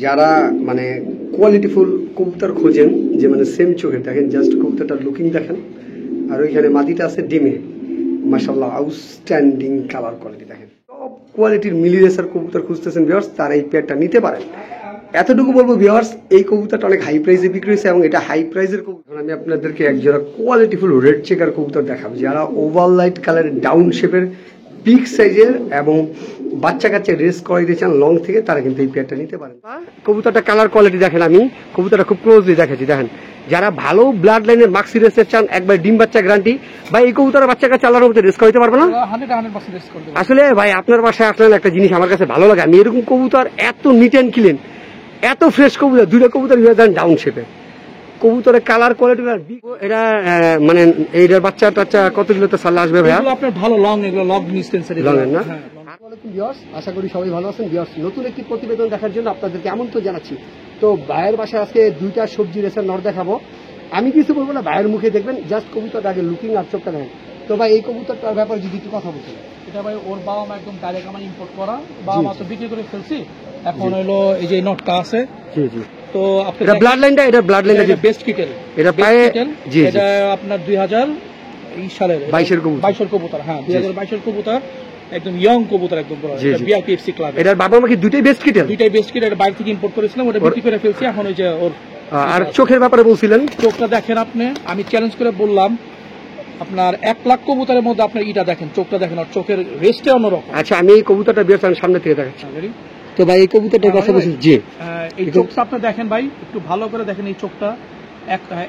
যারা মানে কোয়ালিটিফুল কবুতর খোঁজেন, যে মানে সেম চোখে দেখেন, জাস্ট কবুতরটার লুকিং দেখেন, আর ওইখানে মাদিটা আছে ডিমে, মাশাআল্লাহ আউটস্ট্যান্ডিং কালার কোয়ালিটি দেখেন, টপ কোয়ালিটির মিলি রেসার কবুতর খুঁজতেছেন ভিউয়ার্স, তারা এই পেয়ারটা নিতে পারেন। এতটুকু বলবো ভিউয়ার্স, এই কবুতরটা অনেক হাই প্রাইসে বিক্রি হয়েছে এবং এটা হাই প্রাইসের কবুতর। আমি আপনাদেরকে একজোড়া কোয়ালিটিফুল রেড চেকার কবুতর দেখাবো, যারা ওভার লাইট কালারের ডাউন শেপের বিগ সাইজের এবং বাচ্চা কাচ্চা রেস করাইতে চান লং থেকে, তারা কিন্তু এই পেয়ারটা নিতে পারেন। কবুতরটা কালার কোয়ালিটি দেখেন, আমি কবুতরটা খুব ক্লোজলি দেখাচ্ছি দেখেন, যারা ভালো ব্লাড লাইনের মাক্সি রেসের চান, একবার ডিম বাচ্চা গ্যারান্টি ভাই, এই কবুতরের বাচ্চা কাচ্চা আল্লাহর মধ্যে রেস করাইতে পারবে না। আসলে ভাই আপনার বাসায় আসলেন একটা জিনিস আমার কাছে ভালো লাগে, আমি এরকম কবুতর এত নিট অ্যান্ড ক্লিন, এত ফ্রেশ কবুতর, দুইটা কবুতর দেন ডাউন শেপে, কবুতরের কালার কোয়ালিটি। এটা মানে এইটার বাচ্চা টাচ্চা কত কিলোতে সাল্লা আসবে ভাইয়া? আপনার ভালো লং, এগুলো লং ডিসটেন্সের লং এর না। আশা করি সবাই ভালো আছেন। নতুন একটি প্রতিবেদন দেখার জন্য আপনাদেরকে আমন্ত্রণ জানাচ্ছি। তো ভাইয়ের বাসায় আজকে দুইটা সবজি রেসার নর দেখাবো। আমি কিছু বলবো না, ভাইয়ের মুখে দেখবেন, জাস্ট কবুতরটা আগে লুকিং আর চোখটা দেখেন। তো ভাই এই কবুতরটার ব্যাপারে যদি একটু কথা বলছেন। এটা ভাই ওর বাবা মা একদম ডাইরেক্ট আমার ইম্পোর্ট করা, বাবা মা তো বিক্রি করে ফেলছি, এখন হলো এই যে নটটা আছে। জি জি। তো আপনি এটা ব্লাড লাইনটা, এটা ব্লাড লাইনটা যে বেস্ট কিটেল, এটা পায়ে জি এটা আপনার 2000 সালের 22 এর কবুতর, 22 এর কবুতর। হ্যাঁ 2022 এর কবুতর, একদম ইয়ং কবুতর, একদম পুরো। এটা বিআরপিএফসি ক্লাব। এটার বাবা মা কি দুইটাই বেস্ট কিটেল? দুইটাই বেস্ট কিটেল, এটা বাইরে থেকে ইম্পোর্ট করেছিলাম, ওটা বিক্রি করে ফেলছি, এখন ওই যে ওর। আর চোখের ব্যাপারে বলছিলেন, চোখটা দেখেন আপনি, আমি চ্যালেঞ্জ করে বললাম আপনার 1 লাখ কবুতরের মধ্যে আপনার ইটা দেখেন, চোখটা দেখেন, আর চোখের রেস্টে অন্যরকম। আচ্ছা আমি এই কবুতরটা বেশ সামনে থেকে দেখাচ্ছি। তো ভাই এই কবুতরটার কথা বলছি, জি এই চোখটা আপনি দেখেন ভাই, একটু ভালো করে দেখেন এই চোখটা,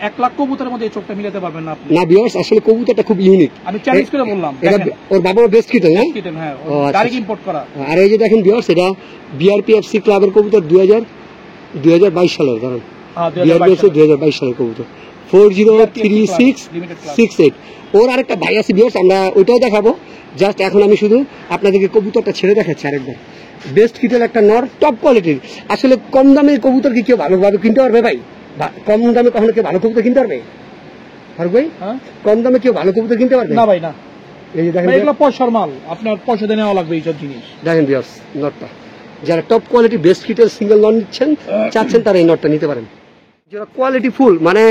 1 লাখ কবুতরের মধ্যে এই চোখটা মিলাতে পারবেন না আপনি। না ভিউয়ার্স, আসলে কবুতরটা খুব ইউনিক, আমি চ্যালেঞ্জ করে বললাম। ওর বাবা বেস্ট কিটেল না? কিটেল, হ্যাঁ ডাইরেক্ট ইম্পোর্ট করা। আর এই যে দেখেন ভিউয়ার্স, এটা বিআরপিএফসি ক্লাবের কবুতর 2022 সালের, কারণ বিআরপিএফসি 2022 সালের কবুতর 403668। ওর আরেকটা ভাই আছে ভিউয়ার্স, আমরা ওইটাও দেখাবো। জাস্ট এখন আমি শুধু আপনাদেরকে কবুতরটা ছেড়ে দেখাচ্ছি আরেকবার। বেস্ট কিটেল একটা নর, টপ কোয়ালিটির। আসলে কম দামে কবুতর কি কেউ ভালোভাবে কিনতে পারবে ভাই? কম দামে কখনো কেউ ভালো কবুতর কিনতে পারবে? ফারুক ভাই, কম দামে কেউ ভালো কবুতর কিনতে পারবে না ভাই? না। এই যে দেখেন, এগুলো পয়সার মাল, আপনার পয়সা দিয়ে নেওয়া লাগবে এইসব জিনিস। দেখেন ভিউয়ার্স নটটা, যারা টপ কোয়ালিটি বেস্ট কিটেল সিঙ্গেল নট নিচ্ছেন চাচ্ছেন, তারা এই নটটা নিতে পারেন। যারা কোয়ালিটি ফুল, মানে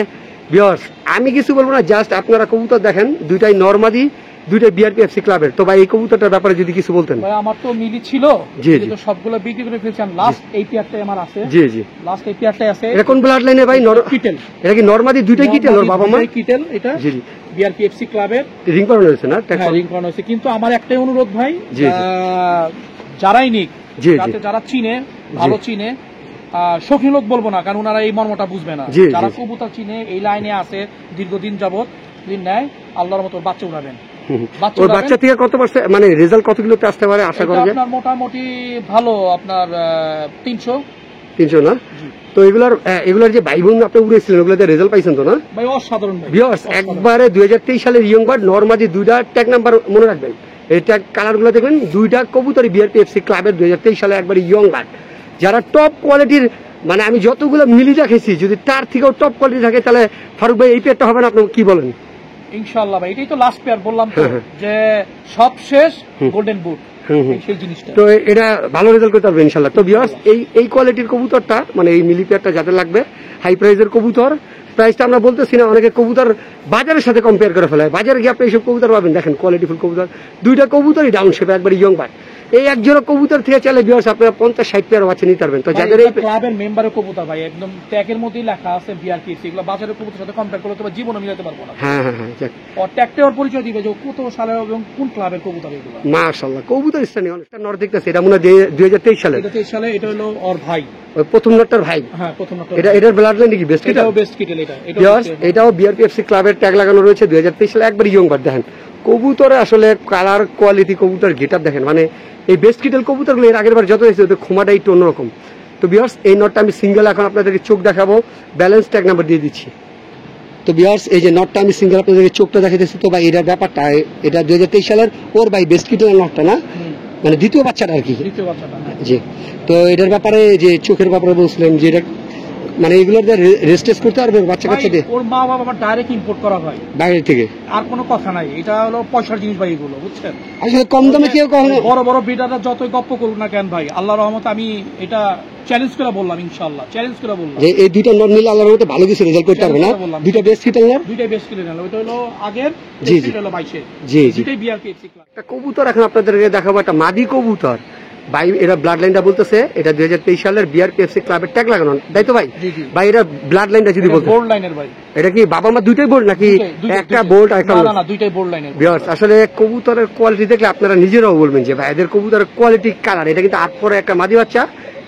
ভিউয়ার্স আমি কিছু বলবো না, জাস্ট আপনারা কবুতর দেখেন, দুইটাই নরমাদি, দুইটাই বিআরপিএফসি ক্লাবের। তো ভাই এই কবুতরটার ব্যাপারে যদি কিছু বলতেন। ভাই আমার তো মিলি ছিল, কিন্তু সবগুলো বিক্রি করে ফেলছি, লাস্ট এই পেয়ারটাই আমার আছে। জি জি, লাস্ট এই পেয়ারটাই আছে। এটা কোন ব্লাড লাইনে ভাই? কিটেল। এটা কি নরমাদি দুইটাই কিটেল? ওর বাবা মা কিটেল। এটা জি জি বিআরপিএফসি ক্লাবের রিং করানো হয়েছে না? রিং করানো হয়েছে, কিন্তু আমার একটাই অনুরোধ ভাই, যারাই নিক, যারা চিনে, ভালো চিনে, শৌখিন লোক বলবো না, কারণ ওনারা এই মর্মটা বুঝবে না। যারা কবুতর চিনে, এই লাইনে আছে দীর্ঘদিন যাবত, দিন নেয়, আল্লাহর মতো বাচ্চা উড়াবেন। ওর বাচ্চা থেকে কত পার্সেন্ট মানে রেজাল্ট কত কিলোতে আসতে পারে আশা করা যায়? আপনার মোটামুটি ভালো, আপনার 300 না? তো এগুলার যে ভাই বোন আপনি উড়েছিলেন, ওগুলোতে রেজাল্ট পাইছেন তো না ভাই? অসাধারণ ভাই। ভিউয়ার্স একবারে 2023 সালের ইয়ং বার্ড নরমাদি, দুইটা ট্যাগ নাম্বার মনে রাখবেন, এই ট্যাগ কালার গুলো দেখবেন, দুইটা কবুতরই বিআরপিএফসি ক্লাবের 2023 সালে একবারে ইয়ং বার্ড। যারা টপ কোয়ালিটির, মানে আমি যতগুলো মিলি দেখেছি, যদি তার থেকেও টপ কোয়ালিটি থাকে, তাহলে ফারুক ভাই এই পেয়ারটা হবে না? আপনি কি বলেন? ইনশাআল্লাহ ভাই, এটাই তো লাস্ট পেয়ার বললাম তো, যে সব শেষ, গোল্ডেন বুট সেই জিনিসটা। তো এটা ভালো রেজাল্ট করতে পারবে ইনশাআল্লাহ। তো ভিউয়ার্স এই কোয়ালিটির কবুতরটা, মানে এই মিলি পেয়ারটা যাদের লাগবে, হাই প্রাইসের কবুতর, প্রাইসটা আমরা বলতেছি না, অনেকে কবুতর বাজারের সাথে কম্পেয়ার করে ফেলায়, বাজারে গিয়ে আপনি এইসব কবুতর পাবেন। দেখেন কোয়ালিটিফুল কবুতর, দুইটা কবুতরই ডাউন শেপে, একবার ইয়ং বার্ড। এই এক জোড়া কবুতর থেকে চাইলে ভিউয়ার্স আপনারা 50-60 পেয়ার বাচ্চা নিতে পারবেন। তো যাদের এই ক্লাবের মেম্বারের কবুতর ভাই, একদম ট্যাগের মধ্যেই লেখা আছে বিআরপিএফসি, এগুলো বাজারের কবুতরের সাথে কম্পেয়ার করলে তো জীবনে মিলাতে পারবো না। হ্যাঁ হ্যাঁ হ্যাঁ, আর ট্যাগটা ওর পরিচয় দিবে যে কত সালের এবং কোন ক্লাবের কবুতর এগুলো। মাশাআল্লাহ, কবুতর স্থানীয় অনেকটা নর দেখতেছে, এটা মনে হয় 2023 সালে। 2023 সালে, এটা হলো ওর ভাই, ওই প্রথম নটটার ভাই। হ্যাঁ প্রথম নটটা। এটার ব্লাড লাইন কি বেস্ট কিটেল? এটাও বেস্ট কিটেল। এটাও বিআরপিএফসি ক্লাবের ট্যাগ লাগানো রয়েছে, 2023 সালে, একবার ইয়ং বার্ড। দেখেন কবুতরে আসলে কালার কোয়ালিটি, কবুতর গেটআপ দেখেন, মানে এই বেস্ট কিটেল কবুতরগুলো এর আগের বার যত হয়েছে ওদের ক্ষমাটা একটু অন্যরকম। তো ভিউয়ার্স এই নটটা আমি সিঙ্গেল এখন আপনাদেরকে চোখ দেখাবো, ব্যালেন্স ট্যাগ নাম্বার দিয়ে দিচ্ছি। তো ভিউয়ার্স এই যে নটটা আমি সিঙ্গেল আপনাদেরকে চোখটা দেখাইতেছি। তো ভাই এটার ব্যাপারটা, এটা 2023 সালের ওর ভাই বেস্ট কিটেল নটটা না, মানে দ্বিতীয় বাচ্চাটা আর কি। জি। তো এটার ব্যাপারে যে চোখের ব্যাপারে বলছিলেন, যে এটা মানে এগুলোর রেজিস্ট্রেস করতে পারবে বাচ্চা কাচ্চা দিয়ে? ওর মা বাবা ডাইরেক্ট ইম্পোর্ট করা হয় বাইরে থেকে, আর কোনো কথা নাই। এটা হলো পয়সার জিনিস ভাই, এগুলো বুঝছেন। আসলে কম দামে কেউ কখনো বড় বড় ব্রিডাররা যতই গপ্প করুক না কেন ভাই, আল্লাহর রহমতে আমি এটা চ্যালেঞ্জ করে বললাম, ইনশাআল্লাহ চ্যালেঞ্জ করে বললাম যে এই দুইটা নর নিলে আল্লাহর রহমতে ভালো কিছু রেজাল্ট করতে পারবে না। দুইটা বেস্ট ফিটাল নর, দুইটাই বেস্ট কিনে নিলাম। ওটা হলো আগের, জি জি, এটা হলো 22 জি জি। দুইটাই বিআরপিএফসি ক্লাব। একটা কবুতর এখন আপনাদেরকে দেখাবো, একটা মাদি কবুতর ভাই। এরা ব্লাড লাইনটা বলতেছে এটা 2023 সালের বিআরপিএফসি ক্লাবের ট্যাগ লাগানো, তাই তো ভাই? ভাই এটা ব্লাড লাইনটা যদি বলতে, বোল্ড লাইনের ভাই। এটা কি বাবা মা দুইটাই বোল্ড নাকি একটা বোল্ড আর একটা? না না, দুইটাই বোল্ড লাইনের। ভিউয়ার্স আসলে কবুতরের কোয়ালিটি দেখলে আপনারা নিজেরাও বলবেন যে ভাই এদের কবুতরের কোয়ালিটি কালার। এটা কিন্তু 8 পরে একটা মাদি বাচ্চা,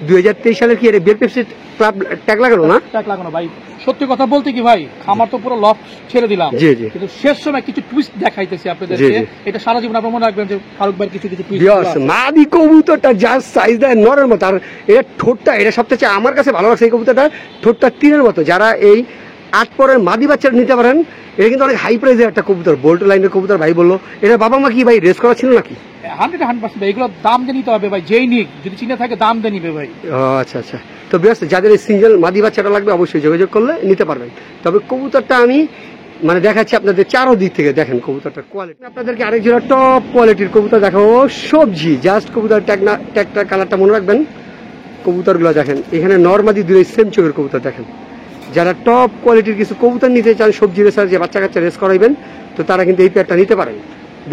2023 সালের কি এটা বিআরপিএফসি ক্লাব ট্যাগ লাগানো না? ট্যাগ লাগানো ভাই। সত্যি কথা বলতে কি ভাই, আমার তো পুরো লক ছেড়ে দিলাম, জি জি, কিন্তু শেষ সময় কিছু টুইস্ট দেখাইতেছি আপনাদেরকে। এটা সারা জীবন আপনারা মনে রাখবেন যে ফারুক ভাই কিছু কিছু টুইস্ট। ভিউয়ার্স মাদি কবুতরটা জাস্ট সাইজ দেয় নরের মতো, আর এটা ঠোঁটটা, এটা সবচেয়ে আমার কাছে ভালো লাগছে এই কবুতরটা, ঠোঁটটা টিনের মতো। যারা এই 8 পরের মাদি বাচ্চাটা নিতে পারেন, এটা কিন্তু অনেক হাই প্রাইসের একটা কবুতর, বোল্ট লাইনের কবুতর। ভাই বললো এটা বাবা মা কি ভাই রেস করা ছিল নাকি? 100% এগুলো দাম দিয়ে নিতে হবে ভাই, যেই নিক যদি চিনে থাকে দাম দিয়ে নিবে ভাই। আচ্ছা আচ্ছা। তো ভিউয়ার্স যাদের এই সিঙ্গেল মাদি বাচ্চাটা লাগবে অবশ্যই যোগাযোগ করলে নিতে পারবেন। তবে কবুতরটা আমি মানে দেখাচ্ছি আপনাদের চারো দিক থেকে, দেখেন কবুতরটার কোয়ালিটি। আপনাদেরকে আরেক জোড়া টপ কোয়ালিটির কবুতর দেখাবো, সবজি। জাস্ট কবুতর ট্যাগটা কালারটা মনে রাখবেন। কবুতরগুলো দেখেন, এখানে নরমাদি দুই সেম চোখের কবুতর দেখেন। যারা টপ কোয়ালিটির কিছু কবুতর নিতে চান, সবজি রেসার যে বাচ্চা কাচ্চা রেস করাইবেন, তো তারা কিন্তু এই পেয়ারটা নিতে পারেন।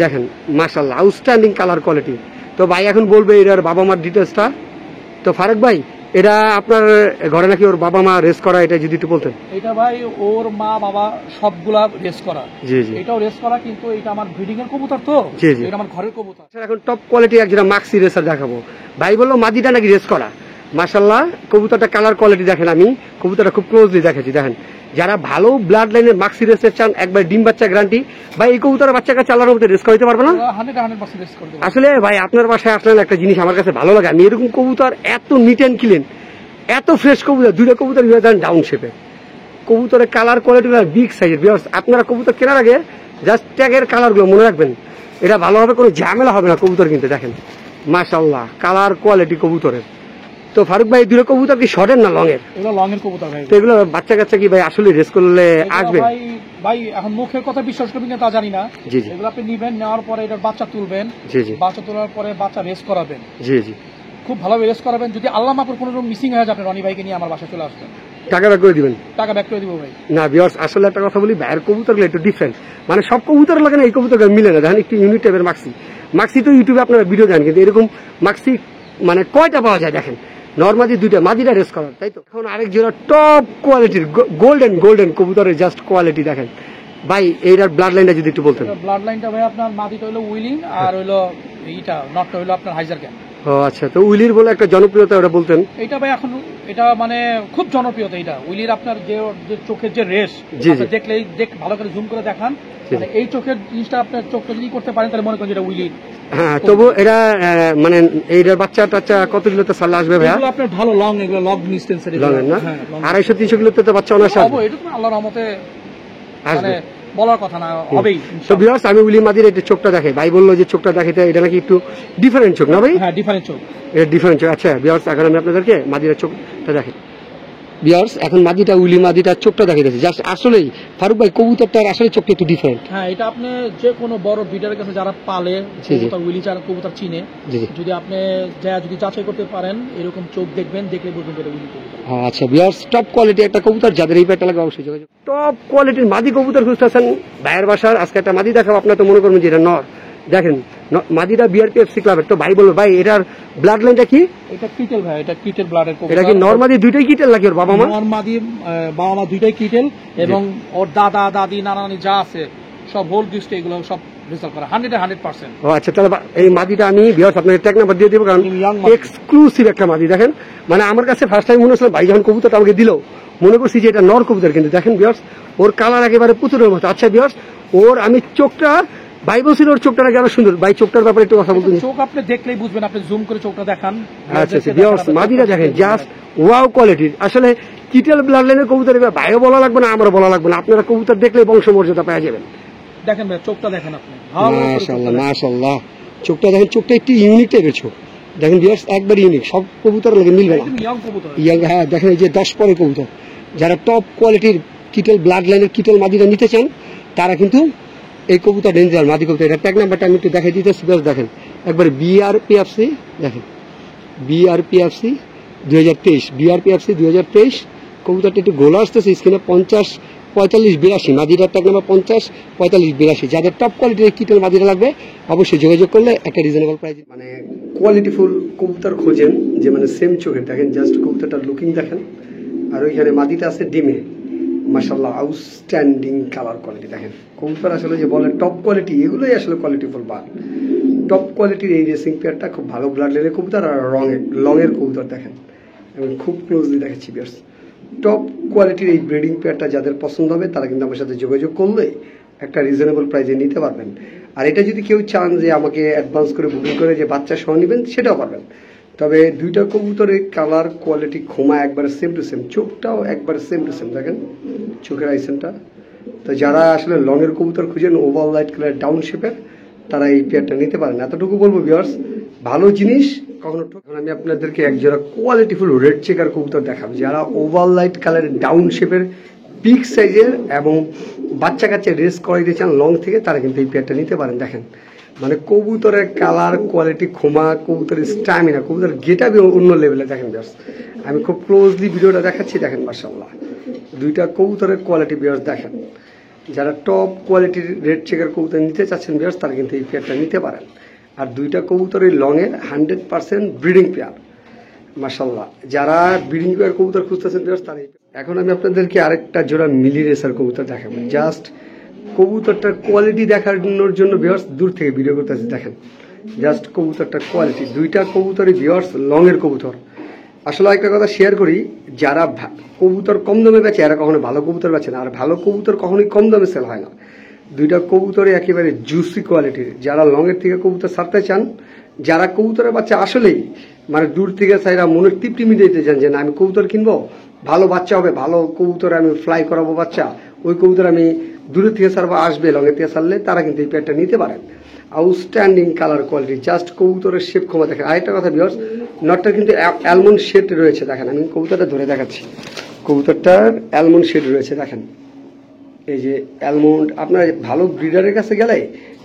দেখেন মাশাআল্লাহ আউটস্ট্যান্ডিং কালার কোয়ালিটি। তো ভাই এখন বলবে এটার বাবা মার ডিটেলসটা। তো ফারুক ভাই এটা আপনার ঘরে নাকি ওর বাবা মা রেস করা, এটা যদি একটু বলতেন। এটা ভাই ওর মা বাবা সবগুলা রেস করা, জি জি, এটাও রেস করা, কিন্তু এটা আমার ব্রিডিং এর কবুতর, তো জি জি, এটা আমার ঘরের কবুতর। এখন টপ কোয়ালিটি এক যেটা মাক্সি রেসার দেখাবো। ভাই বললো মাদিটা নাকি রেস করা। মাশাআল্লাহ কবুতরটা কালার কোয়ালিটি দেখেন, আমি কবুতরটা খুব ক্লোজলি দেখেছি। দেখেন যারা ভালো ব্লাড লাইনের মাক্সি রেসের চান, একবার ডিম বাচ্চা গ্যারান্টি। ভাই এই কবুতরের বাচ্চা কাছে আল্লাহর মধ্যে রেস করাইতে পারবে না? 100% রেস করতে পারবে। আসলে ভাই আপনার বাসায় আসলে একটা জিনিস আমার কাছে ভালো লাগে, আমি এরকম কবুতর এত নিট অ্যান্ড ক্লিন, এত ফ্রেশ কবুতর, দুইটা কবুতর ডাউন শেপে, কবুতরের কালার কোয়ালিটি বিগ সাইজের। ভিউয়ার্স আপনারা কবুতর কেনার আগে জাস্ট ট্যাগের কালারগুলো মনে রাখবেন, এটা ভালোভাবে কোনো ঝামেলা হবে না কবুতর কিনতে। দেখেন মাশাআল্লাহ কালার কোয়ালিটি কবুতরের। তো ফারুক ভাই দুটো কবুতর কি শর্টের না লং এর? এগুলো লং এর কবুতর ভাই। তো এগুলো বাচ্চা কাচ্চা কি ভাই আসলে রেস করলে আসবে? ভাই ভাই এখন মুখের কথা বিশ্বাস করবেন না তা জানি না। জি জি, এগুলো আপনি নিবেন, নেওয়ার পরে এটার বাচ্চা তুলবেন, জি জি, বাচ্চা তোলার পরে বাচ্চা রেস করাবেন, জি জি, খুব ভালোভাবে রেস করাবেন। যদি আল্লাহ মাপুর কোনো রকম মিসিং হয়ে যায়, আপনি রনি ভাইকে নিয়ে আমার বাসায় চলে আসবেন, টাকা ব্যাক করে দিবেন। টাকা ব্যাক করে দিব ভাই। না ভিউয়ার্স আসলে একটা কথা বলি, ভাইয়ের কবুতরগুলো একটু ডিফারেন্ট, মানে সব কবুতর লাগে না এই কবুতর মিলে না। দেখেন একটু ইউনিক টাইপের মাক্সি। মাক্সি তো ইউটিউবে আপনারা ভিডিও দেন, কিন্তু এরকম মাক্সি মানে কয়টা পাওয়া যায় দেখেন। নরমাদি দুইটা, মাদিটা রেস করার, তাই তো। এখন আরেক জোড়া টপ কোয়ালিটির গোল্ডেন কবুতরের জাস্ট কোয়ালিটি দেখেন। ভাই এইটার ব্লাড লাইনটা যদি একটু বলতেন। ব্লাড লাইনটা ভাই আপনার মাদিটা হলো উইলিং, আর হইলো এইটা নটটা হইলো আপনার হাইজার ক্যাম্প। ও আচ্ছা, তো উইলির বলে একটা জনপ্রিয়তা ওটা বলতেন। এটা ভাই এখন এটা মানে খুব জনপ্রিয়তা এটা উইলির। আপনার যে চোখের যে রেস দেখলেই ভালো করে জুম করে দেখান, মানে এই চোখের জিনিসটা আপনার চোখটা যদি করতে পারেন তাহলে মনে করেন যেটা উইলির। হ্যাঁ, তবু এটা মানে এইটার বাচ্চা টাচ্চা কত কিলোতে সালে আসবে ভাইয়া? এগুলো আপনার ভালো লং, এগুলো লং ডিসটেন্সের লং না, 250-300 কিলোতে তো বাচ্চা অনায়াসে আসবে। এটা তো আল্লাহর রহমতে আসবে, মানে বলার কথা না, হবেই। তো ভিউয়ার্স আমি উইলি মাদির এটা চোখটা দেখে, ভাই বললো যে চোখটা দেখাইতে, এটা নাকি একটু ডিফারেন্ট চোখ না ভাই? হ্যাঁ ডিফারেন্ট চোখ, এটা ডিফারেন্ট চোখ। আচ্ছা ভিউয়ার্স এখন আমি আপনাদেরকে মাদিরা চোখটা দেখে। ভিউয়ার্স এখন মাদিটা উইলি মাদিটার চোখটা দেখাইতেছে। জাস্ট আসলেই ফারুক ভাই কবুতরটার আসলে চোখটা একটু ডিফারেন্ট। হ্যাঁ এটা আপনি যে কোনো বড় ব্রিডারের কাছে যারা পালে কবুতর, উইলি যারা কবুতর চিনে, যদি আপনি যদি যাচাই করতে পারেন, এরকম চোখ দেখবেন, দেখলে বুঝবেন এটা উইলি কবুতর। আচ্ছা ভিউয়ার্স টপ কোয়ালিটি একটা কবুতর, যাদের এই পেয়ারটা লাগবে অবশ্যই যোগাযোগ। টপ কোয়ালিটির মাদি কবুতর খুঁজতেছেন ভাইয়ের বাসার, আজকে একটা মাদি দেখাবো। আপনার তো মনে করবেন যে এটা নর, দেখেন মাদিটা বিআরপিএফসি ক্লাবের। তো ভাই বলবো ভাই এটার ব্লাড লাইনটা কি? এটা কিটেল ভাই, এটা কিটেল ব্লাডের কবুতর। এটা কি নরমাদি দুইটাই কিটেল নাকি ওর বাবা মা? নরমাদি বাবা মা দুইটাই কিটেল, এবং ওর দাদা দাদি নানা নানি যা আছে সব হোল ডিস্ট্রিক্ট এগুলো সব রেজাল্ট করা 100%। ও আচ্ছা, তাহলে এই মাদিটা আমি ভিউয়ার্স আপনাকে ট্যাগ নাম্বার দিয়ে দেবো, কারণ এক্সক্লুসিভ একটা মাদি। দেখেন মানে আমার কাছে ফার্স্ট টাইম মনে হচ্ছিল, ভাই যখন কবুতরটা আমাকে দিল মনে করছি যে এটা নর কবুতর, কিন্তু দেখেন ভিউয়ার্স ওর কালার একেবারে পুতুলের মতো। আচ্ছা ভিউয়ার্স ওর আমি চোখটা, ভাই বলছিল ওর চোখটা নাকি আরো সুন্দর। ভাই চোখটার ব্যাপারে একটু কথা বলতেন। চোখ আপনি দেখলেই বুঝবেন, আপনি জুম করে চোখটা দেখান। আচ্ছা আচ্ছা ভিউয়ার্স মাদিটা দেখেন জাস্ট ওয়াও কোয়ালিটির। আসলে কিটেল ব্লাড লাইনের কবুতর, এবার ভাইও বলা লাগবে না, আমারও বলা লাগবে না, আপনারা কবুতর দেখলেই বংশমর্যাদা পেয়ে যাবেন। দেখেন ভাই চোখটা দেখেন আপনি, মাশাআল্লাহ মাশাআল্লাহ চোখটা দেখেন, চোখটা একটু ইউনিক টাইপের চোখ। দেখেন ভিউয়ার্স একবার ইউনিক, সব কবুতর লাগে মিলবে না, ইয়াং। হ্যাঁ দেখেন এই যে 10 পরে কবুতর, যারা টপ কোয়ালিটির কিটেল ব্লাড লাইনের কিটেল মাদিটা নিতে চান তারা কিন্তু এই কবুতর ডেঞ্জার মাদি কবুতর। এটা ট্যাগ নাম্বারটা আমি একটু দেখাই দিতেছি, দেখেন একবারে বিআরপিএফসি, দেখেন বিআরপিএফসি 2023, বিআরপিএফসি 2023। কবুতরটা একটু গোলা আসতেছে স্ক্রিনে, 50 45 82, মাদিটার ট্যাগ নাম্বার 50 45 82। যাদের টপ কোয়ালিটির কিটেল মাদিটা লাগবে অবশ্যই যোগাযোগ করলে একটা রিজনেবল প্রাইস, মানে কোয়ালিটিফুল কবুতর খোঁজেন যে মানে সেম চোখের, দেখেন জাস্ট কবুতরটার লুকিং দেখেন। আর ওইখানে মাদিটা আছে ডিমে, মাশাআল্লাহ আউটস্ট্যান্ডিং কালার কোয়ালিটি দেখেন। কবুতর আসলে যে বলে টপ কোয়ালিটি, এগুলোই আসলে কোয়ালিটিফুল বার। টপ কোয়ালিটির এই রেসিং পেয়ারটা খুব ভালো ব্লাড লাইনের কবুতর, আর লংয়ের কবুতর দেখেন, এবং খুব ক্লোজলি দেখাচ্ছি বিয়ার্স। টপ কোয়ালিটির এই ব্রিডিং পেয়ারটা যাদের পছন্দ হবে তারা কিন্তু আমার সাথে যোগাযোগ করলে একটা রিজনেবল প্রাইসে নিতে পারবেন। আর এটা যদি কেউ চান যে আমাকে অ্যাডভান্স করে বুকিং করে যে বাচ্চা সহ নেবেন, সেটাও পারবেন। তবে দুইটা কবুতরের কালার কোয়ালিটি খোমা একবারে সেম টু সেম, চোখটাও একবারে সেম টু সেম, দেখেন চোখের আইসেনটা। তো যারা আসলে লংয়ের কবুতর খুঁজেন ওভার লাইট কালার ডাউন শেপের, তারা এই পেয়ারটা নিতে পারেন। এতটুকু বলবো ভিউয়ার্স, ভালো জিনিস কখনো আমি আপনাদেরকে একজোড়া কোয়ালিটিফুল রেড চেকার কবুতর দেখাবো, যারা ওভার লাইট কালারের ডাউন শেপের বিগ সাইজের এবং বাচ্চা কাচ্চা রেস করাইতে চান লং থেকে, তারা কিন্তু এই পেয়ারটা নিতে পারেন। দেখেন মানে কবুতরের কালার কোয়ালিটি খোমা, কবুতরের স্ট্যামিনা, কবুতরের গেটআপই অন্য লেভেলে দেখেন ভিউয়ার্স। আমি খুব ক্লোজলি ভিডিওটা দেখাচ্ছি, দেখেন মাশাআল্লাহ দুইটা কবুতরের কোয়ালিটি ভিউয়ার্স দেখেন। যারা টপ কোয়ালিটির রেড চেকার কবুতর নিতে চাচ্ছেন ভিউয়ার্স, তারা কিন্তু এই পেয়ারটা নিতে পারেন। আর দুইটা কবুতরের লংয়ের 100% ব্রিডিং পেয়ার, মাশাআল্লাহ। যারা ব্রিডিং পেয়ার কবুতর খুঁজতেছেন ভিউয়ার্স, তারা এখন আমি আপনাদেরকে আরেকটা জোড়া মিলি রেসার কবুতর দেখাবো। জাস্ট কবুতরটার কোয়ালিটি দেখানোর জন্য ভিউয়ার্স দূর থেকে ভিডিও করতেছি, দেখেন জাস্ট কবুতরটার কোয়ালিটি। দুইটা কবুতরই ভিউয়ার্স লংয়ের কবুতর। আসলে একটা কথা শেয়ার করি, যারা কবুতর কম দামে বেচে এরা কখনো ভালো কবুতর বেচে না, আর ভালো কবুতর কখনোই কম দামে সেল হয় না। দুইটা কবুতরে একেবারে জুসি কোয়ালিটির। যারা লংয়ের থেকে কবুতর ছাড়তে চান, যারা কবুতরের বাচ্চা আসলেই মানে দূর থেকে চাইরা মনের তৃপ্তি মিটাইতে চান যে না আমি কবুতর কিনবো, ভালো বাচ্চা হবে, ভালো কবুতর আমি ফ্লাই করাবো বাচ্চা, ওই কবুতর আমি দূরের থেকে ছাড়বো আসবে লংয়ের থেকে ছাড়লে, তারা কিন্তু এই পেয়ারটা নিতে পারেন। আউটস্ট্যান্ডিং কালার কোয়ালিটি, জাস্ট কবুতরের শেপ ক্ষমা দেখেন। আরেকটা কথা ভিউয়ার্স, নটটা কিন্তু অ্যালমন্ড শেড রয়েছে, দেখেন আমি কবুতরটা ধরে দেখাচ্ছি, কবুতরটার অ্যালমন্ড শেড রয়েছে দেখেন। এই যে অ্যালমন্ড, আপনার ভালো ব্রিডারের কাছে গেলে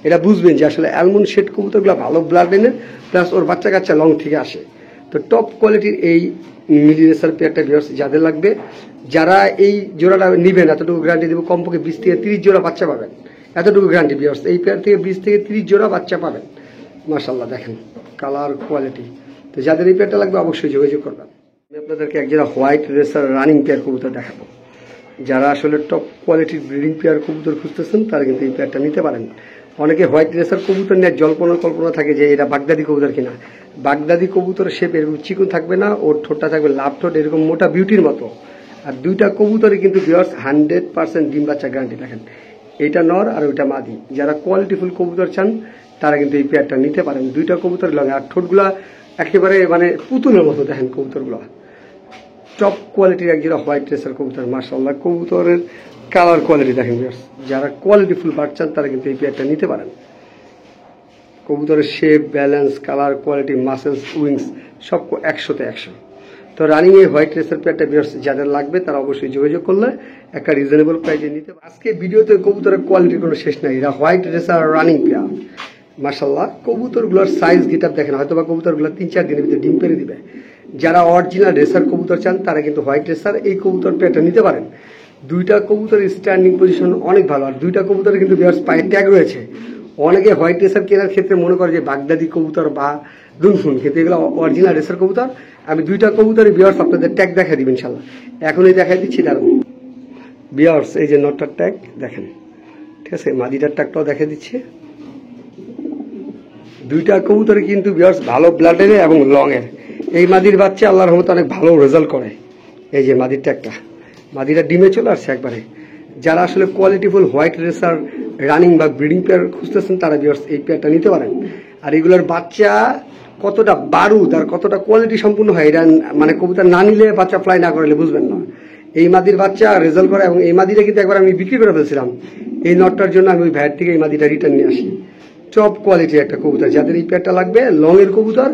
এটা বুঝবেন যে আসলে অ্যালমন্ড শেড কবুতরগুলো ভালো ব্লাড লাইনের, প্লাস ওর বাচ্চা কাচ্চা লং থেকে আসে। তো টপ কোয়ালিটির এই মিলি রেসার পেয়ারটা ভিউয়ার্স যাদের লাগবে, যারা এই জোড়াটা নেবেন, এতটুকু গ্যারান্টি দেবো কমপক্ষে 20 থেকে 30 জোড়া বাচ্চা পাবেন, এতটুকু গ্যারান্টি ভিউয়ার্স। এই পেয়ার থেকে 20 থেকে 30 জোড়া বাচ্চা পাবেন, মাশাআল্লাহ দেখেন কালার কোয়ালিটি। তো যাদের এই পেয়ারটা লাগবে অবশ্যই যোগাযোগ করবেন। আমি আপনাদেরকে এক জোড়া হোয়াইট রেসার রানিং পেয়ার কবুতর দেখাবো। যারা আসলে টপ কোয়ালিটির ব্রিডিং পেয়ার কবুতর খুঁজতেছেন তারা কিন্তু এই পেয়ারটা নিতে পারেন। অনেকে হোয়াইট রেসার কবুতর নিয়ে কল্পনা থাকে যে এটা বাগদাদি কবুতর কিনা। বাগদাদি কবুতরের শেপ এরকম চিকন থাকবে না, ওর ঠোঁটটা থাকবে লাভ ঠোঁট এরকম মোটা বিউটির মতো। আর দুইটা কবুতরই কিন্তু ভিউয়ার্স 100% ডিম বাচ্চা গ্যারান্টি। দেখেন এইটা নর আর ওইটা মাদি। যারা কোয়ালিটিফুল কবুতর চান তারা কিন্তু এই পেয়ারটা নিতে পারেন। দুইটা কবুতর লাগে, আর ঠোঁটগুলা একেবারে মানে পুতুলের মতো দেখেন কবুতরগুলো। টপ কোয়ালিটির এক জোড়া হোয়াইট রেসার কবুতর, মাশাআল্লাহ কবুতরের কালার কোয়ালিটি দেখেন ভিউয়ার্স। যারা কোয়ালিটিফুল বার্ড চান তারা কিন্তু এই পেয়ারটা নিতে পারেন। কবুতরের shape, balance, colour quality, muscles, wings সব 100তে 100। তো রানিং এই হোয়াইট রেসার পেয়ারটা ভিউয়ার্স যাদের লাগবে তারা অবশ্যই যোগাযোগ করলে একটা রিজনেবল প্রাইসে নিতে পারে। আজকে ভিডিওতে কবুতরের কোয়ালিটির কোনো শেষ নাই। এরা হোয়াইট রেসার রানিং পেয়ার, মাশাআল্লাহ কবুতরগুলোর সাইজ গেটআপ দেখেন, হয়তো বা কবুতরগুলো 3-4 দিনের ভিতরে ডিম পেরে দিবে। যারা অরিজিনাল রেসার কবুতর চান তারা কিন্তু হোয়াইট রেসার এই কবুতর পেয়ারটা নিতে পারেন। দুইটা কবুতরের স্ট্যান্ডিং পজিশন অনেক ভালো, আর দুইটা কবুতরে কিন্তু ভিউয়ার্স পায়ের ট্যাগ রয়েছে। অনেকে হোয়াইট রেসার কেনার ক্ষেত্রে মনে করে যে বাগদাদি কবুতর বা দুনফুন, কিন্তু এগুলো অরিজিনাল রেসার কবুতর। আমি দুইটা কবুতরের ভিউয়ার্স আপনাদের ট্যাগ দেখাই দিবেন ইনশাল্লাহ। এখনই দেখাই দিচ্ছি দাঁড়ান ভিউয়ার্স, এই যে নটটার ট্যাগ দেখেন, ঠিক আছে, মাদিটার ট্যাগটাও দেখাই দিচ্ছে। দুইটা কবুতরে কিন্তু ভিউয়ার্স ভালো ব্লাডের এবং লং এর। এই মাদির বাচ্চা আল্লাহর রহমতে অনেক ভালো রেজাল্ট করে। এই যে মাদির ট্যাগটা, মাদিরা ডিমে চলে আসছে একবারে। যারা আসলে কোয়ালিটিফুল হোয়াইট রেসার রানিং বা ব্রিডিং পেয়ার খুঁজতেছেন তারা ভিউয়ার্স এই পেয়ারটা নিতে পারেন। আর এগুলোর বাচ্চা কতটা বারুদ আর কতটা কোয়ালিটি সম্পূর্ণ হয় এটা মানে কবুতর না নিলে, বাচ্চা ফ্লাই না করলে বুঝবেন না। এই মাদির বাচ্চা রেজাল্ট করে, এবং এই মাদিটা কিন্তু একবার আমি বিক্রি করে ফেলছিলাম। এই নটটার জন্য আমি ওই ভাইয়ের থেকে এই মাদিটা রিটার্ন নিয়ে আসি। টপ কোয়ালিটির একটা কবুতর। যাদের এই পেয়ারটা লাগবে, লং এর কবুতর,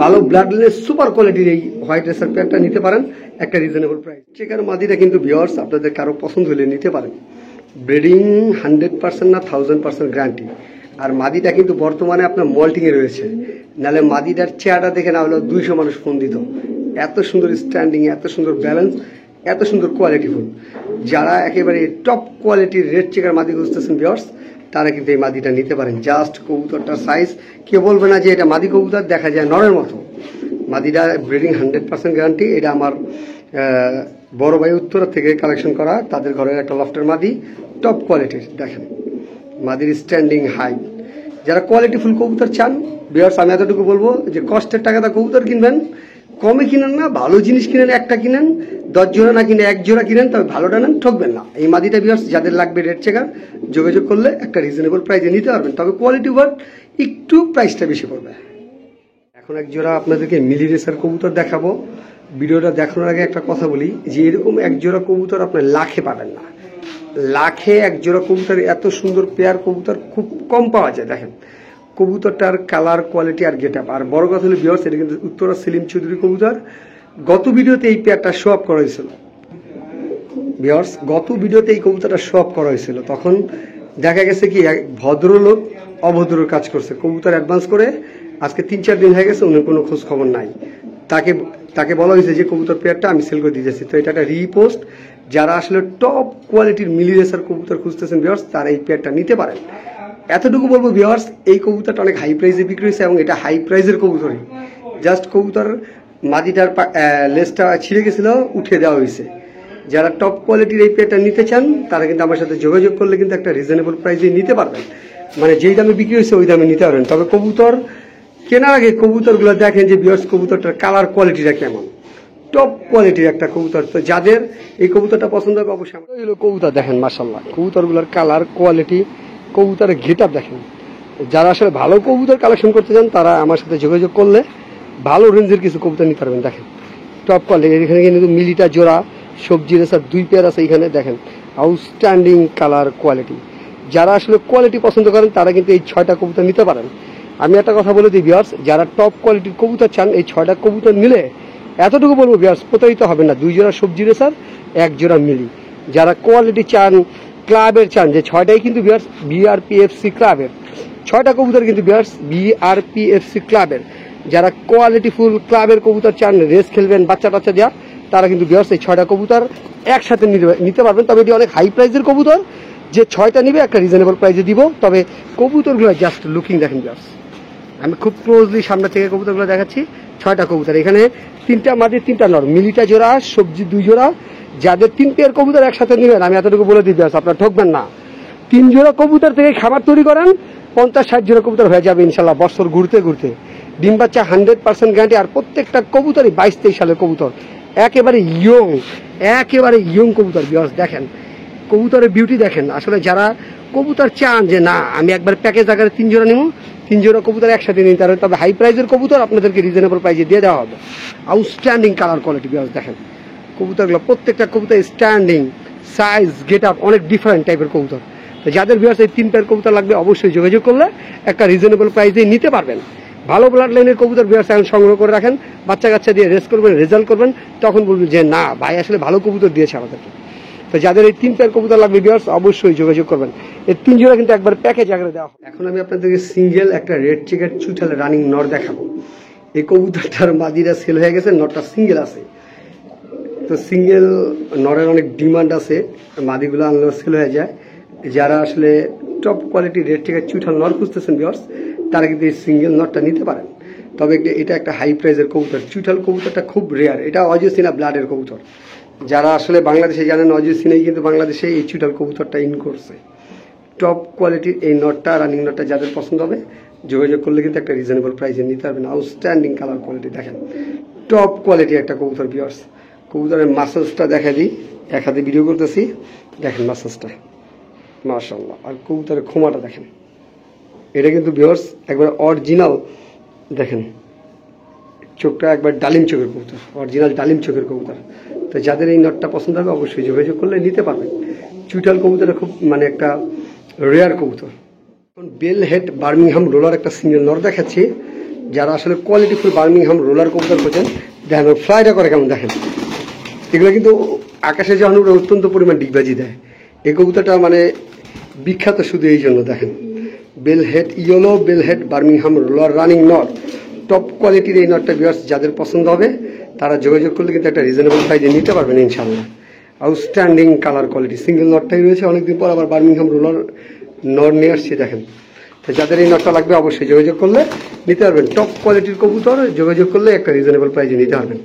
ভালো ব্লাড লাইনের সুপার কোয়ালিটির এই হোয়াইট রেসার পেয়ারটা নিতে পারেন একটা রিজনেবল প্রাইস। চেকার মাদিটা কিন্তু ভিউয়ার্স আপনাদের কারো পছন্দ হলে নিতে পারেন। ব্রিডিং 100% না 1000% গ্যারান্টি। আর মাদিটা কিন্তু বর্তমানে আপনার মল্টিং এ রয়েছে, নাহলে মাদিটার চেহারাটা দেখে না হলে 200 মানুষ ফোন দিত। এত সুন্দর স্ট্যান্ডিং, এত সুন্দর ব্যালেন্স, এত সুন্দর কোয়ালিটিফুল। যারা একেবারে টপ কোয়ালিটির রেড চেকার মাদি খুঁজতেছেন ভিউয়ার্স, তারা কিন্তু এই মাদিটা নিতে পারেন। জাস্ট কবুতরটার সাইজ কেউ বলবে না যে এটা মাদি কবুতর, দেখা যায় নরের মতো। মাদিটা ব্রিডিং 100% গ্যারান্টি। এটা আমার বড় ভাই উত্তরা থেকে কালেকশন করা, তাদের ঘরের একটা লফটের মাদি, টপ কোয়ালিটির। দেখেন মাদির স্ট্যান্ডিং হাই। যারা কোয়ালিটিফুল কবুতর চান ভিউয়ার্স, আমি এতটুকু বলবো যে কষ্টের টাকাটা কবুতর কিনবেন, কমে কিনেন না, ভালো জিনিস কিনেন, একটা কিনেন, 10 জোড়া না কিনে 1 জোড়া কিনেন, তবে ভালোটা নেন, ঠকবেন না। এই মাদিটা ভিউয়ার্স যাদের লাগবে রেড চেকার, যোগাযোগ করলে একটা রিজনেবল প্রাইসে নিতে পারবেন, তবে কোয়ালিটি ওয়ার্ড একটু প্রাইসটা বেশি পড়বে। এখন এক জোড়া আপনাদেরকে মিলি রেসার কবুতর দেখাবো। ভিডিওটা দেখানোর আগে একটা কথা বলি যে এরকম এক জোড়া কবুতর আপনার লাখে পাবেন না। লাখে এক জোড়া কবুতর, এত সুন্দর পেয়ার কবুতর খুব কম পাওয়া যায়। দেখেন কবুতরটার কালার, কোয়ালিটি আর গেট আপ। আর বড় কথা হলো ভিউয়ার্স, এটা কিন্তু উত্তরা সেলিম চৌধুরী কবুতর। গত ভিডিওতে এই পেয়ারটা শো আপ করা হয়েছিল ভিউয়ার্স, গত ভিডিওতে এই কবুতরটা শো আপ করা হয়েছিল। তখন দেখা গেছে কি এক ভদ্রলোক অভদ্র কাজ করছে, কবুতর অ্যাডভান্স করে আজকে 3-4 দিন হয়ে গেছে, উনি কোনো খোঁজ খবর নাই। তাকে বলা হয়েছে যে কবুতর পেয়ারটা আমি সেল করে দিতেছি। তো এটা একটা রিপোস্ট। যারা আসলে টপ কোয়ালিটির মিলি রেসার কবুতর খুঁজতেছেন ভিউয়ার্স, তারা এই পেয়ারটা নিতে পারেন। এতটুকু বলবো ভিউয়ার্স, এই কবুতরটা অনেক হাই প্রাইসে বিক্রি হয়েছে এবং এটা হাই প্রাইসের কবুতরই। জাস্ট কবুতর মাদিটার লেজটা ছিঁড়ে গেছিল, উঠিয়ে দেওয়া হয়েছে। যারা টপ কোয়ালিটির এই পেয়ারটা নিতে চান, তারা কিন্তু আমার সাথে যোগাযোগ করলে কিন্তু একটা রিজনেবল প্রাইসে নিতে পারবেন। মানে যেই দামে বিক্রি হয়েছে ওই দামে নিতে পারবেন। তবে কবুতর কেনার আগে কবুতরগুলো দেখেন যে ভিউয়ার্স কবুতরটার কালার কোয়ালিটিটা কেমন, টপ কোয়ালিটির একটা কবুতর। তো যাদের এই কবুতরটা পছন্দ হবে অবশ্যই কবুতর দেখেন, মাশাআল্লাহ কবুতরগুলোর কালার, কোয়ালিটি, কবুতরের গেটআপ দেখেন। যারা আসলে ভালো কবুতর কালেকশন করতে চান, তারা আমার সাথে যোগাযোগ করলে ভালো রেঞ্জের কিছু কবুতর নিতে পারবেন। দেখেন টপ কোয়ালিটি। এখানে কিন্তু মিলিটা জোড়া, সবজি রেসার 2 পেয়ার আছে এখানে। দেখেন আউটস্ট্যান্ডিং কালার, কোয়ালিটি। যারা আসলে কোয়ালিটি পছন্দ করেন, তারা কিন্তু এই 6টা কবুতর নিতে পারেন। আমি একটা কথা বলে দিই ভিউয়ার্স, যারা টপ কোয়ালিটির কবুতর চান, এই 6টা কবুতর নিলে এতটুকু বলবো ভিউয়ার্স, প্রতারিত হবেন না। 2 জোড়া সবজি রেসার, 1 জোড়া মিলি। যারা কোয়ালিটি চান, ক্লাবের চান, যে 6টাই কিন্তু ভিউয়ার্স বিআরপিএফসি ক্লাবের 6টা কবুতর কিন্তু ভিউয়ার্স বিআরপিএফসি ক্লাবের। যারা কোয়ালিটিফুল ক্লাবের কবুতর চান, রেস খেলবেন, বাচ্চা টাচ্চা দেওয়া, তারা কিন্তু ভিউয়ার্স এই 6টা কবুতর একসাথে নিতে পারবেন। তবে এটি অনেক হাই প্রাইসের কবুতর, যে 6টা নিবে একটা রিজনেবল প্রাইসে দিব। তবে কবুতরগুলো জাস্ট লুকিং দেখেন ভিউয়ার্স, আমি খুব ক্লোজলি সামনে থেকে কবুতরগুলো দেখাচ্ছি। 6টা কবুতর, এখানে 3টা মাদি, 3টা নর, মিলিটা জোড়া, সবজি 2 জোড়া। যাদের 3 পেয়ার কবুতর একসাথে নেবেন, আমি এতটুকু বলে দিই ভিউয়ার্স, আপনারা ঠকবেন না। 3 জোড়া কবুতর থেকে খাবার তৈরি করেন, 50-60 জোড়া কবুতর হয়ে যাবে ইনশাল্লাহ বছর ঘুরতে ঘুরতে। ডিম বাচ্চা 100% গ্যারান্টি। আর প্রত্যেকটা কবুতরই 22-23 সালের কবুতর, একেবারে ইয়ং কবুতর ভিউয়ার্স। দেখেন কবুতরের বিউটি দেখেন। আসলে যারা কবুতর চান যে না আমি একবার প্যাকেজ আকারে 3 জোড়া নিব, 3 জোড়া কবুতর একসাথে নিতে পারবেন, তবে হাই প্রাইসের কবুতর আপনাদেরকে রিজনেবল প্রাইসে দিয়ে দেওয়া হবে। Outstanding colour, quality viewers. দেখেন কবুতরগুলো, প্রত্যেকটা কবুতর স্ট্যান্ডিং, সাইজ, গেট আপ অনেক ডিফারেন্ট টাইপের কবুতর। তো যাদের ভিউয়ার্স এই 3 পেয়ার কবুতর লাগবে, অবশ্যই যোগাযোগ করলে একটা রিজনেবল প্রাইসে নিতে পারবেন। ভালো ব্লাড লাইনের কবুতর ভিউয়ার্স এখন সংগ্রহ করে রাখেন, বাচ্চা কাচ্চা দিয়ে রেস করবেন, রেজাল্ট করবেন, তখন বলবেন যে না ভাই আসলে ভালো কবুতর দিয়েছে আমাদেরকে। তো যাদের এই 3 পেয়ার কবুতর লাগবে ভিউয়ার্স, অবশ্যই যোগাযোগ করবেন। এই 3 জোড়া কিন্তু একবার প্যাকেজ আকারে দেওয়া হবে। এখন আমি আপনাদেরকে সিঙ্গেল একটা রেড চেকার চুটাল রানিং নর দেখাবো। এই কবুতরটার মাদিরা সেল হয়ে গেছে, নরটা সিঙ্গেল আছে। তো সিঙ্গেল নরের অনেক ডিমান্ড আছে, মাদিগুলো আনলেও সেল হয়ে যায়। যারা আসলে টপ কোয়ালিটি রেড চেকার চুটাল নর খুঁজতেছেন ভিউয়ার্স, তারা কিন্তু এই সিঙ্গেল নরটা নিতে পারেন। তবে এটা একটা হাই প্রাইসের কবুতর। চুটাল কবুতরটা খুব রেয়ার, এটা অজসিনা ব্লাডের কবুতর। যারা আসলে বাংলাদেশে জানেন, অজসিনাই কিন্তু বাংলাদেশে এই চুটাল কবুতরটা ইন করছে। টপ কোয়ালিটির এই নটটা, রানিং নটটা যাদের পছন্দ হবে, যোগাযোগ করলে কিন্তু একটা রিজনেবল প্রাইসে নিতে পারবেন। আউটস্ট্যান্ডিং কালার, কোয়ালিটি দেখেন, টপ কোয়ালিটি একটা কবুতর ভিউয়ার্স। কবুতরের মাসেলসটা দেখা দিই, এক হাতে ভিডিও করতেছি, দেখেন মাসেলসটা মাশাআল্লাহ। আর কবুতরের খোমাটা দেখেন, এটা কিন্তু ভিউয়ার্স একবার অরিজিনাল। দেখেন চোখটা একবার ডালিম চোখের কবুতর, অরিজিনাল ডালিম চোখের কবুতর। তো যাদের এই নটটা পছন্দ হবে, অবশ্যই যোগাযোগ করলে নিতে পারবেন। চুটাল কবুতরটা খুব মানে একটা রেয়ার কবুতর। বেল হেড বার্মিংহাম রোলার একটা সিঙ্গেল নর দেখাচ্ছি, যারা আসলে কোয়ালিটিফুল বার্মিংহাম রোলার কবুতর খোঁজেন। দেখেন ওর ফ্লাইটা করে কেমন দেখেন, এগুলো কিন্তু আকাশে যখন ওরা অত্যন্ত পরিমাণ ডিগবাজি দেয়। এই কবুতরটা মানে বিখ্যাত শুধু এই জন্য। দেখেন bell head yellow bell head Birmingham roller running knot, top কোয়ালিটির এই নটটা ভিউয়ার্স যাদের পছন্দ হবে তারা যোগাযোগ করলে কিন্তু একটা রিজনেবল প্রাইসে নিতে পারবেন ইনশাল্লাহ। আউটস্ট্যান্ডিং কালার কোয়ালিটি, সিঙ্গেল নটটাই রয়েছে। অনেকদিন পর আবার বার্মিংহাম রোলার নট নিয়ে আসছি দেখেন। তো যাদের এই নটটা লাগবে অবশ্যই যোগাযোগ করলে নিতে পারবেন। টপ কোয়ালিটির কবুতর, যোগাযোগ করলে একটা রিজনেবল প্রাইসে নিতে পারবেন।